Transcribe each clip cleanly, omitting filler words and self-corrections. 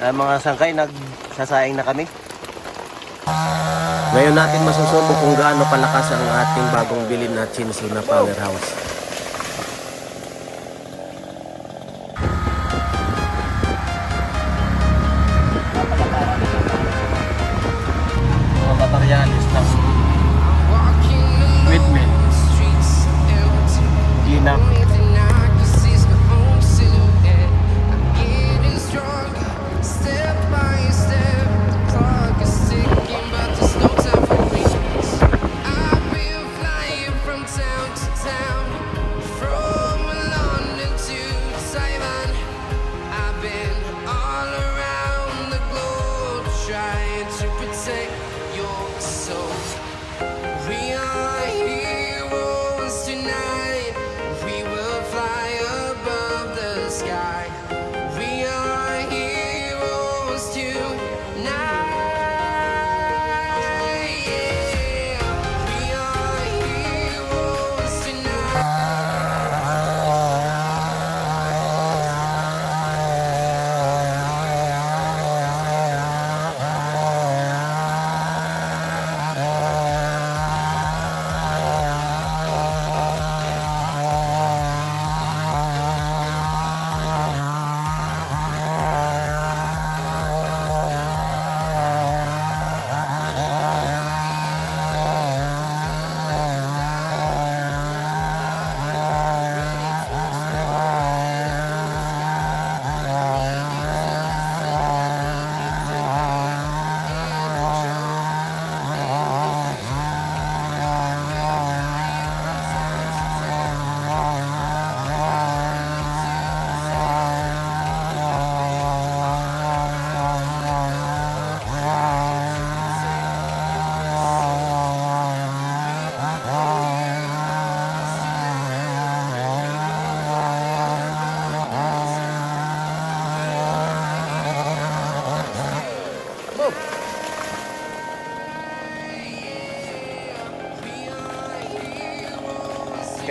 Mga sangkay, nagsasaing na kami. Ngayon natin masusubok kung gaano kalakas ang ating bagong bilhin na Chinsu na powerhouse. Mga bataryalis ng windmill. Ginap.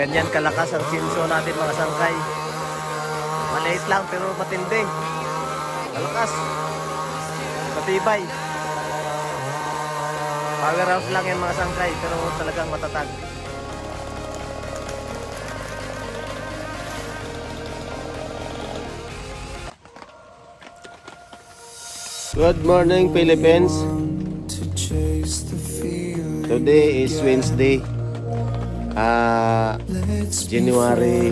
Ganyan kalakas ang Chinsu natin mga sangkay. Maliit lang pero matindi. Malakas. Matibay. Powerhouse lang yan mga sangkay pero talagang matatag. Good morning Philippines. Today is Wednesday. January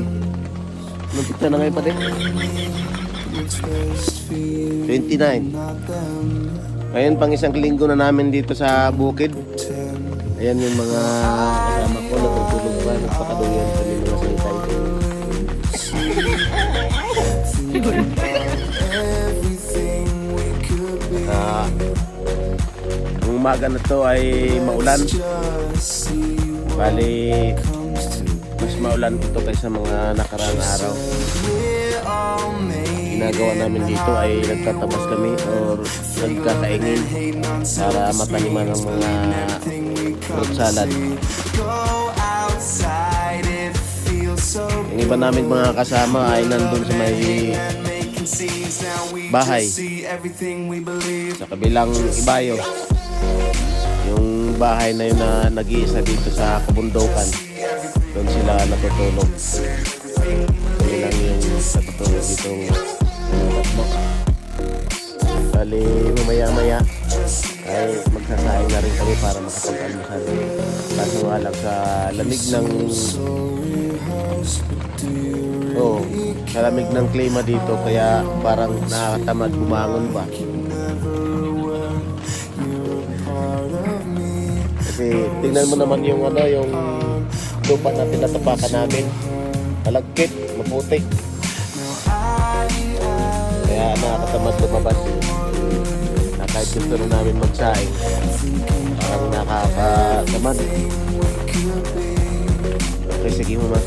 Napita na ngayon pati 29. Ngayon pang isang linggo na namin dito sa bukid. Ayan yung mga kasama ko, natutulog pa, nagpakaduyan kami mga sangkay. Ang umaga na to ay maulan. Bali, mas maulan ito kaysa mga nakaraang araw. Ginagawa namin dito ay nagtatabas kami or nagkakaingin para mataniman ng mga fruit salad. Yung iba namin mga kasama ay nandun sa may bahay sa kabilang ibayo. Yung bahay na yun na nag-iisa dito sa kabundukan, doon sila natutulog. Kaya lang yung natutulog ditong tatlo. Bali mamaya-maya ay magsasaing na rin kami para makapag-almusal. Kaso nga lang sa lamig ng sa lamig ng klima dito, kaya parang nakakatamad bumangon ba. Kasi tingnan mo naman yung yung lupa na tinatapakan namin. Malagkit, maputik. Kaya nakakatamad lumabas. Kahit gusto na namin magsaing, parang nakakatamad. Okay, sige mo ma.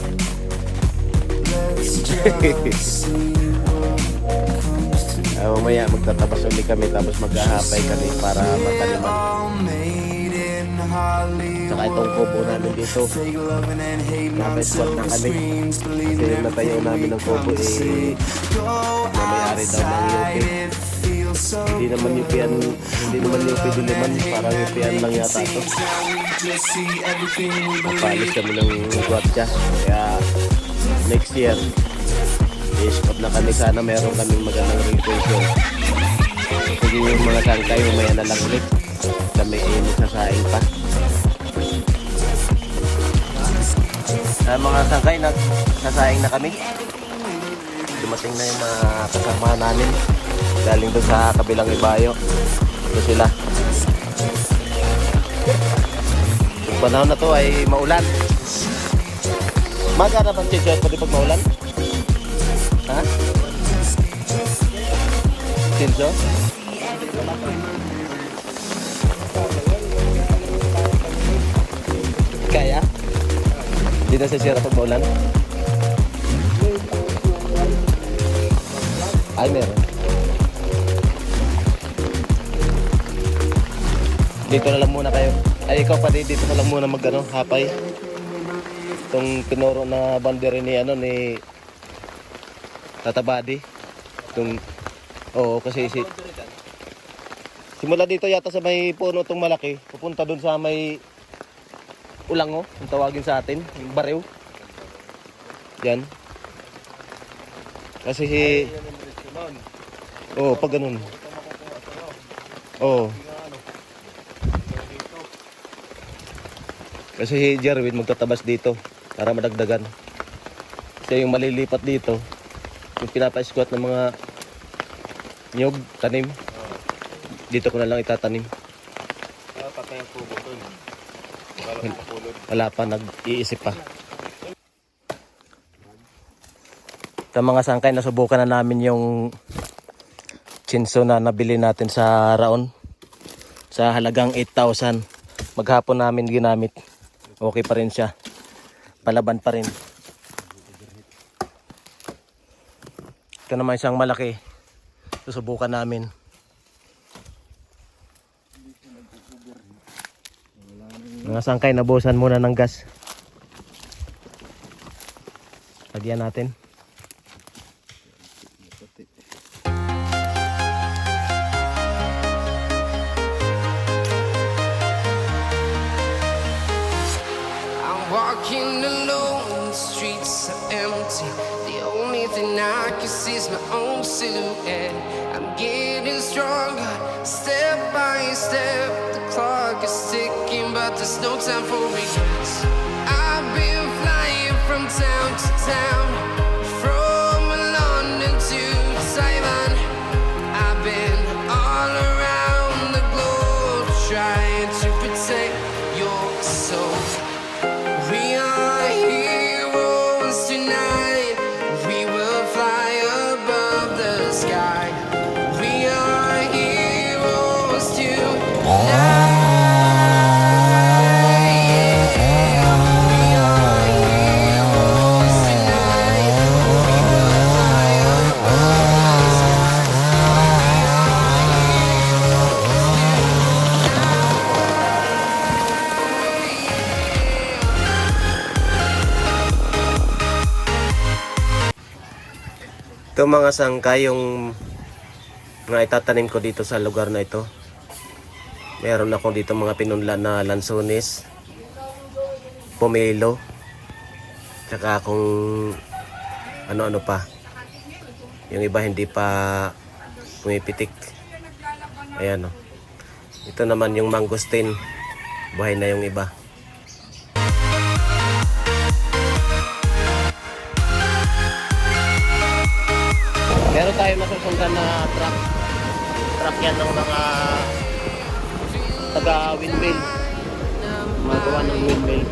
Mamaya magtatabas ulit kami, tapos maghahapay kami para mataniman. Saka itong kubo namin dito, napeswat na kami kasi yung natayo namin ng kubo na may-ari daw ng UP. Hindi naman yung piduliman, parang UPN lang yata ito. Papalis kami ng gwatcha. Kaya next year, i-scout na kami, sana meron kaming magandang retention. Sige yung mga sangkay, umaya na lang ulit. Kami ay nagsasaing pa. Mga sangkay, nagsasaing na kami. Dumating na yung mga kasama namin. Galing doon sa kabilang ibayo. Ito sila. Yung panahon na to ay maulan. Magana bang chichot pwede pag maulan? Ha? Chinso? Kaya? Hindi na sisira pag maulan? Ay, meron. Dito na lang muna kayo. Ay, ikaw pa dito na lang muna hapay. Itong pinuro na bandera ni Tatabadi. Oo, kasi simula dito yata sa may puno itong malaki. Pupunta dun sa may ulango, ang tawagin sa atin, yung bariw. Yan. Kasi pag ganun. Kasi si Jerwin magtatabas dito para madagdagan. Siya yung malilipat dito. Yung pinapa-squat ng mga nyog, tanim. Dito ko na lang itatanim. Wala pa, nag-iisip pa. Sa mga sangkay, nasubukan na namin yung chinso na nabili natin sa Raon. Sa halagang 8,000. Maghapon namin ginamit. Okay pa rin siya. Palaban pa rin. Ito naman isang malaki. Susubukan namin. Mga sangkay, nabusan muna ng gas. Lagyan natin. Walking alone, the streets are empty. The only thing I can see is my own silhouette. I'm getting stronger, step by step. The clock is ticking, but there's no time for regrets. I've been flying from town to town, from London to Taiwan. I've been all around the globe, trying to protect your soul. We are heroes tonight. We will fly above the sky. We are heroes tonight. We are heroes tonight. We will fly above the Ito mga sangkay, yung mga itatanim ko dito sa lugar na ito. Meron ako dito mga pinunlan na lansones, pomelo, tsaka kung ano-ano pa. Yung iba hindi pa pumipitik. Ayan o. Ito naman yung mangosteen. Buhay na yung iba. Meron tayo nasusundan na truck. Truck yan ng mga taga-windmill. Magawa ng windmill.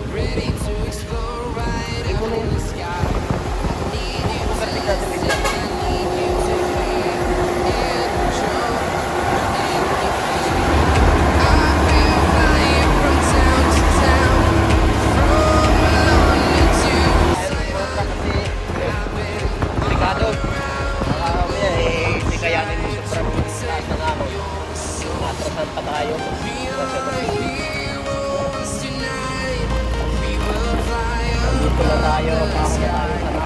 Dito na tayo, sa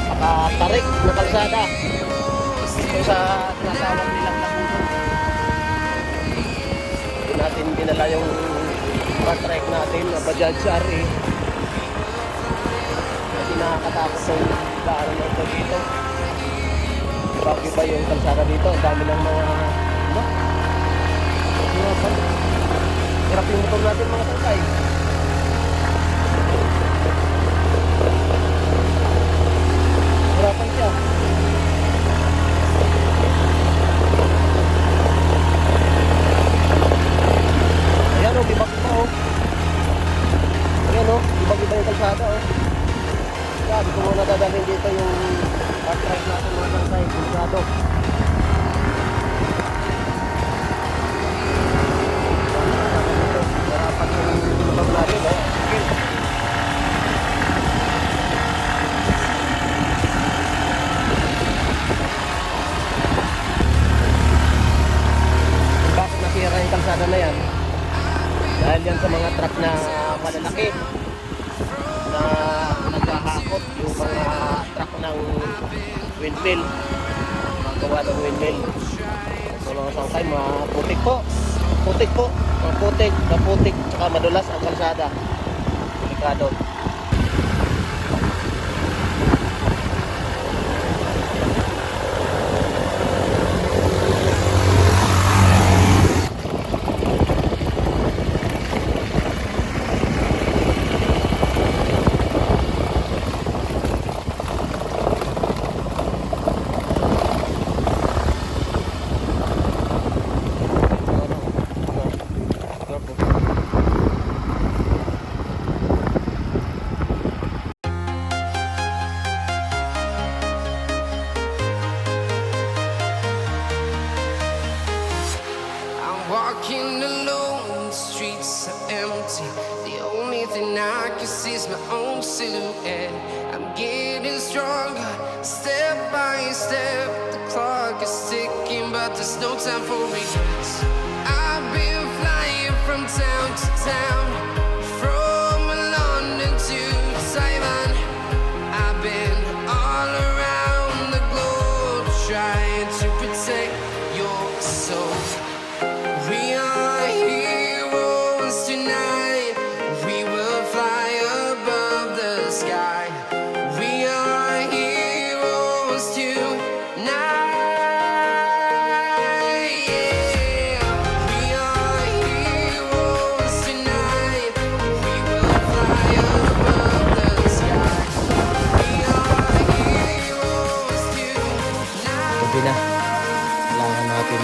napakatarik na kalsada dito sa tinatawag nilang Labunon. natin na Bajaj RE. Kasi nakakatakot yung daanan ng ito dito. Grabe ba yung kalsada dito? Ang dami ng mga ano? Hirap yung motor natin mga sangkay. Hirapan siya. Ayan o, gibag pa o. Ayan o, gibag-iba yung kalsada o. Sabi ko muna dadalhin dito yung backtrack natin mga sangkay. Kulsado. Hirapan yung motor natin o. Bakit nasira yung kalsada na yan? Dahil yan sa mga truck na malalaki na naghahakot yung mga truck ng windmill, magawa ng windmill. So mga sangkay, maputik po, maputik, saka madulas ang kalsada. Delikado. I'm walking alone, the streets are empty. The only thing I can see is my own silhouette. I'm getting stronger, step by step. The clock is ticking, but there's no time for regrets. I've been flying from town to town, from London to Taiwan. I've been all around the globe trying to protect your soul. We are heroes tonight. We will fly above the sky. We are heroes tonight. Yeah. We are heroes tonight. We will fly above the sky. We are heroes tonight. Gabi na. Kailangan natin